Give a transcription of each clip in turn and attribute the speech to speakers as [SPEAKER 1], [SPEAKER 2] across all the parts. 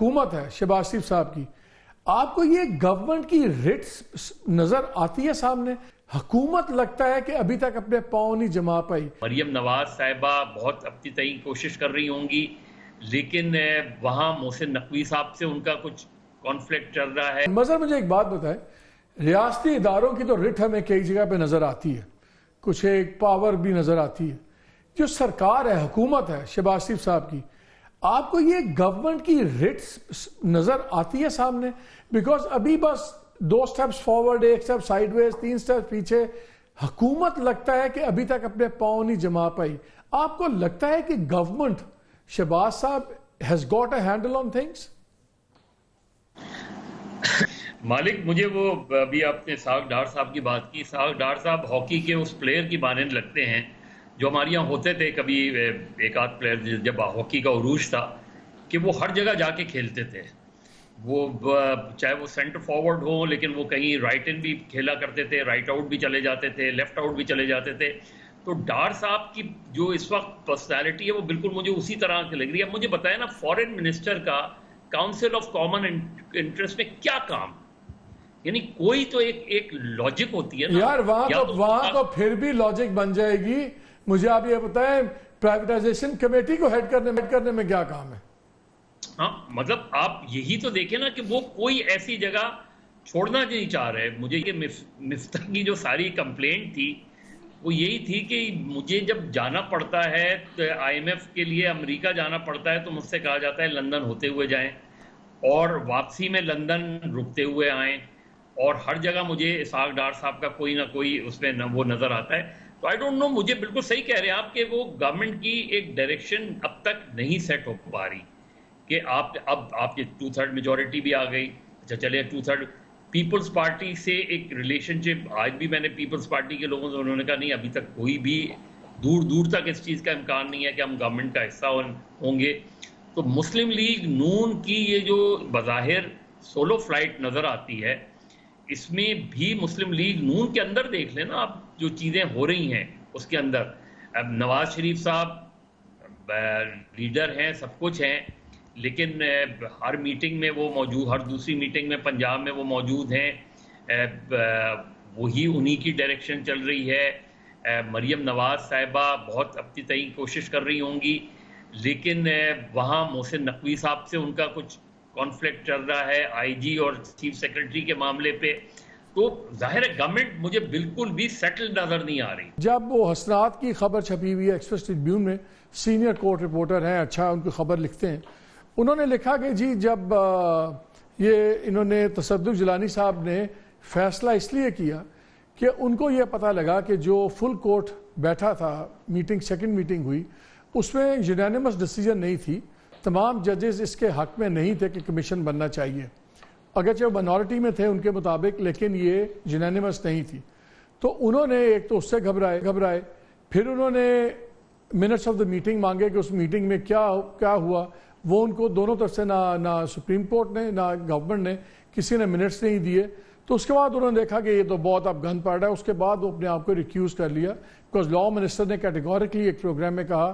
[SPEAKER 1] हुकूमत है शहबाज शरीफ साहब की, आपको ये गवर्नमेंट की रिट्स नजर आती है सामने? हुकूमत लगता है कि अभी तक अपने पांव नहीं जमा पाई।
[SPEAKER 2] मरियम नवाज साहिबा बहुत अपनी तय कोशिश कर रही होंगी, लेकिन वहां मोहसिन नकवी साहब से उनका कुछ कॉन्फ्लिक्ट चल रहा है।
[SPEAKER 1] मजर मुझे एक बात बताए, रियासती इदारों की तो रिट हमें कई जगह पे नजर आती है, कुछ एक पावर भी नजर आती है। जो सरकार है, हुकूमत है शहबाज शरीफ साहब की, आपको ये गवर्नमेंट की रिट्स नजर आती है सामने? बिकॉज अभी बस 2 steps forward, 1 step sideways, 3 step पीछे। हुकूमत लगता है कि अभी तक अपने पांव नहीं जमा पाई। आपको लगता है कि गवर्नमेंट शहबाज साहब has got a handle on things?
[SPEAKER 2] मालिक, मुझे वो अभी आपने साग डार साहब की बात की, साग डार साहब हॉकी के उस प्लेयर की मानने लगते हैं जो हमारे यहाँ होते थे कभी, एक आध प्लेयर जब हॉकी का उरूज था कि वो हर जगह जाके खेलते थे। वो चाहे वो सेंटर फॉरवर्ड हो, लेकिन वो कहीं राइट इन भी खेला करते थे, राइट आउट भी चले जाते थे, लेफ्ट आउट भी चले जाते थे। तो डार साहब की जो इस वक्त पर्सनैलिटी है वो बिल्कुल मुझे उसी तरह की लग रही है। मुझे बताया ना, फॉरेन मिनिस्टर का काउंसिल ऑफ कॉमन इंटरेस्ट में क्या काम? यानी कोई तो एक लॉजिक होती है ना
[SPEAKER 1] यार, वहां तो फिर भी लॉजिक बन जाएगी। मुझे आप ये बताएं, प्राइवेटाइजेशन कमेटी को हेड करने में क्या काम है?
[SPEAKER 2] हाँ, मतलब आप यही तो देखें ना कि वो कोई ऐसी जगह छोड़ना नहीं चाह रहे। मुझे ये मिफ्ता की जो सारी कंप्लेंट थी वो यही थी कि मुझे जब जाना पड़ता है तो IMF के लिए अमेरिका जाना पड़ता है तो मुझसे कहा जाता है लंदन होते हुए जाएं, और वापसी में लंदन रुकते हुए आएं, और हर जगह मुझे इसहाक डार साहब का कोई ना कोई उसमें वो नजर आता है। तो आई डोंट नो, मुझे बिल्कुल सही कह रहे हैं आप कि वो गवर्नमेंट की एक डायरेक्शन अब तक नहीं सेट हो पा रही कि अब आपकी 2/3 मेजोरिटी भी आ गई। अच्छा चलिए, 2/3 पीपल्स पार्टी से एक रिलेशनशिप, आज भी मैंने पीपल्स पार्टी के लोगों से, उन्होंने कहा नहीं अभी तक कोई भी दूर दूर तक इस चीज़ का इम्कान नहीं है कि हम गवर्नमेंट का हिस्सा होंगे। तो मुस्लिम लीग नून की ये जो बज़ाहिर सोलो फ्लाइट नज़र आती है, इसमें भी मुस्लिम लीग नून के अंदर देख लेना आप, जो चीज़ें हो रही हैं उसके अंदर। अब नवाज शरीफ साहब लीडर हैं, सब कुछ हैं, लेकिन हर मीटिंग में वो मौजूद, हर दूसरी मीटिंग में पंजाब में वो मौजूद हैं। वही उन्हीं की डायरेक्शन चल रही है। मरियम नवाज साहिबा बहुत अपनी तय कोशिश कर रही होंगी, लेकिन वहाँ मोहसिन नकवी साहब से उनका कुछ कॉन्फ्लिक्ट चल रहा है IG और चीफ सेक्रेटरी के मामले पे। तो जाहिर है गवर्नमेंट मुझे बिल्कुल भी सेटल्ड नजर नहीं आ रही।
[SPEAKER 1] जब वो हसनात की खबर छपी हुई है एक्सप्रेस ट्रिब्यून में, सीनियर कोर्ट रिपोर्टर हैं, अच्छा उनको खबर लिखते हैं, उन्होंने लिखा कि जी जब ये इन्होंने तसद्दुक़ जिलानी साहब ने फैसला इसलिए किया कि उनको ये पता लगा कि जो फुल कोर्ट बैठा था, मीटिंग सेकंड मीटिंग हुई, उसमें यूनानिमस डिसीजन नहीं थी, तमाम जजेस इसके हक में नहीं थे कि कमीशन बनना चाहिए, अगरचे वो माइनॉरिटी में थे उनके मुताबिक, लेकिन ये यूनानिमस नहीं थी। तो उन्होंने एक तो उससे घबराए, फिर उन्होंने मिनट्स ऑफ द मीटिंग मांगे कि उस मीटिंग में क्या हुआ। वो उनको दोनों तरफ से ना सुप्रीम कोर्ट ने ना गवर्नमेंट ने किसी ने मिनट्स नहीं दिए। तो उसके बाद उन्होंने देखा कि ये तो बहुत अब गंद पड़ रहा है। उसके बाद वो अपने आप को रिक्यूज कर लिया, बिकॉज लॉ मिनिस्टर ने कैटेगोरिकली एक प्रोग्राम में कहा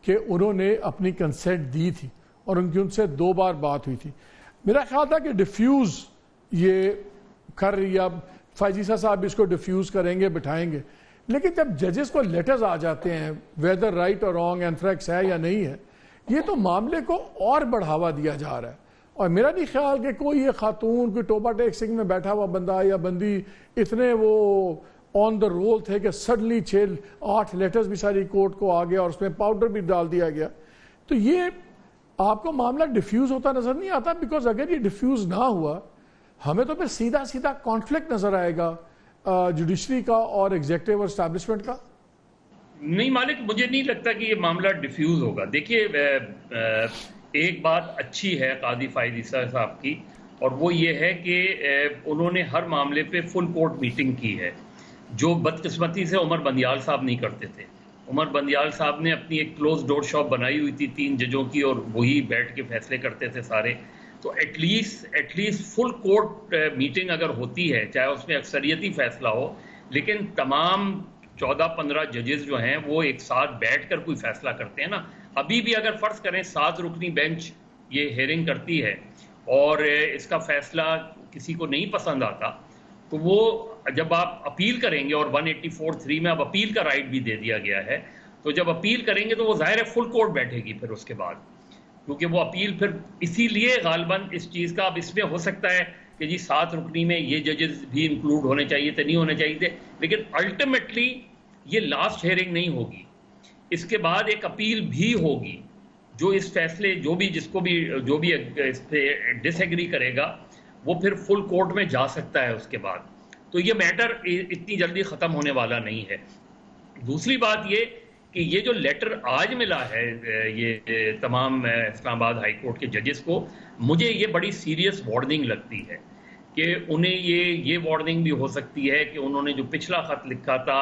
[SPEAKER 1] कि उन्होंने अपनी कंसेंट दी थी और उनसे 2 बार बात हुई थी। मेरा ख्याल था कि डिफ्यूज ये कर रही है, अब फायजीसा साहब इसको डिफ्यूज करेंगे, बिठाएंगे, लेकिन जब जजेस को लेटर्स आ जाते हैं वेदर राइट और रॉन्ग, एंथ्रैक्स है या नहीं है, ये तो मामले को और बढ़ावा दिया जा रहा है। और मेरा नहीं ख्याल कि कोई ये खातून, कोई टोबा टेक सिंह में बैठा हुआ बंदा या बंदी इतने वो ऑन द रोल थे कि सडनली 6-8 लेटर्स भी सारी कोर्ट को आ गया और उसमें पाउडर भी डाल दिया गया। तो ये आपको मामला डिफ्यूज होता नजर नहीं आता, बिकॉज अगर ये डिफ्यूज ना हुआ, हमें तो फिर सीधा सीधा कॉन्फ्लिक्ट नजर आएगा जुडिशरी का और एग्जीक्यूटिव और एस्टैब्लिशमेंट का।
[SPEAKER 2] नहीं मालिक, मुझे नहीं लगता कि ये मामला डिफ्यूज होगा। देखिए, एक बात अच्छी है कादी फायजीसा साहब की, और वो ये है कि उन्होंने हर मामले पे फुल कोर्ट मीटिंग की है, जो बदकिस्मती से उमर बंदियाल साहब नहीं करते थे। उमर बंदियाल साहब ने अपनी एक क्लोज डोर शॉप बनाई हुई थी 3 जजों की, और वही बैठ के फैसले करते थे सारे। तो एटलीस्ट फुल कोर्ट मीटिंग अगर होती है, चाहे उसमें अक्सरियती फैसला हो, लेकिन तमाम 14-15 जजेस जो हैं वो एक साथ बैठकर कोई फैसला करते हैं ना। अभी भी अगर फर्ज करें 7 रुकनी बेंच ये हेयरिंग करती है और इसका फैसला किसी को नहीं पसंद आता, तो वो जब आप अपील करेंगे, और 184(3) में अब अपील का राइट भी दे दिया गया है, तो जब अपील करेंगे तो वो जाहिर है फुल कोर्ट बैठेगी फिर उसके बाद, क्योंकि वो अपील फिर इसीलिए गालिबन इस चीज़ का अब इसमें हो सकता है कि जी 7 रुकनी में ये जजेस भी इंक्लूड होने चाहिए थे, नहीं होने चाहिए थे, लेकिन अल्टीमेटली ये लास्ट हेयरिंग नहीं होगी। इसके बाद एक अपील भी होगी, जो इस फैसले जो भी इस पे डिसएग्री करेगा वो फिर फुल कोर्ट में जा सकता है उसके बाद। तो ये मैटर इतनी जल्दी ख़त्म होने वाला नहीं है। दूसरी बात ये कि ये जो लेटर आज मिला है ये तमाम इस्लामाबाद हाई कोर्ट के जजेस को, मुझे ये बड़ी सीरियस वार्निंग लगती है कि उन्हें ये वार्निंग भी हो सकती है कि उन्होंने जो पिछला खत लिखा था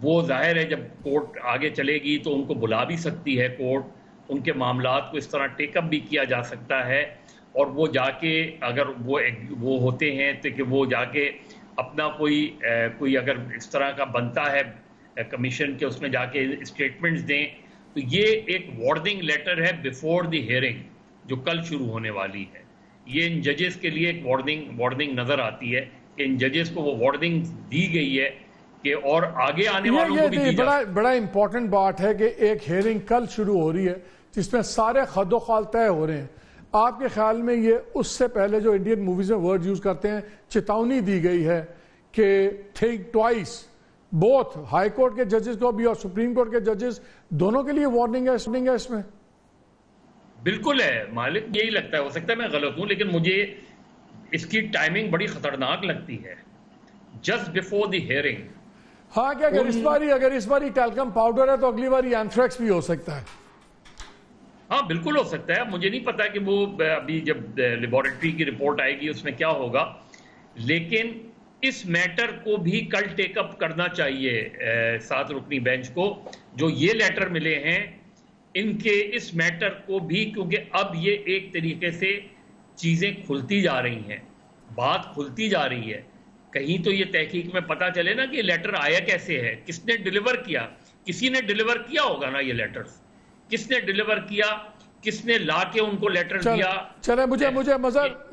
[SPEAKER 2] वो जाहिर है जब कोर्ट आगे चलेगी तो उनको बुला भी सकती है कोर्ट, उनके मामलात को इस तरह टेकअप भी किया जा सकता है, और वो जाके अगर वो होते हैं तो कि वो जाके अपना कोई अगर इस तरह का बनता है कमीशन के, उसमें जाके स्टेटमेंट्स दें, तो ये एक वार्निंग लेटर है बिफोर द हियरिंग जो कल शुरू होने वाली है। ये इन जजेस के लिए एक वार्निंग नजर आती है कि इन जजेस को वो वार्निंग दी गई है कि और आगे आने वालों को भी दी
[SPEAKER 1] बड़ा इंपॉर्टेंट बात है कि एक हियरिंग कल शुरू हो रही है जिसमें सारे खदोखाल तय हो रहे हैं। आपके ख्याल में ये उससे पहले जो इंडियन मूवीज में वर्ड यूज करते हैं, चेतावनी दी गई है कि think twice, both high court के जजेस को भी और सुप्रीम कोर्ट के जजेस दोनों के लिए वार्निंग है इसमें?
[SPEAKER 2] बिल्कुल है मालिक, यही लगता है, हो सकता है मैं गलत हूं, लेकिन मुझे इसकी टाइमिंग बड़ी खतरनाक लगती है, जस्ट बिफोर द हियरिंग।
[SPEAKER 1] हाँ, कि अगर इस बारी टैल्कम पाउडर है तो अगली बारी एंथ्रेक्स भी हो सकता है।
[SPEAKER 2] हाँ बिल्कुल हो सकता है, मुझे नहीं पता कि वो अभी जब लेबोरेटरी की रिपोर्ट आएगी उसमें क्या होगा, लेकिन इस मैटर को भी कल टेकअप करना चाहिए 7 रुकनी बेंच को। जो ये लेटर मिले हैं इनके इस मैटर को भी, क्योंकि अब ये एक तरीके से चीजें खुलती जा रही हैं, बात खुलती जा रही है, कहीं तो ये तहकीक में पता चले ना कि लेटर आया कैसे है, किसने डिलीवर किया, किसी ने डिलीवर किया होगा ना ये लेटर्स, किसने डिलीवर किया, किसने ला के उनको लेटर दिया।
[SPEAKER 1] चले मुझे मजा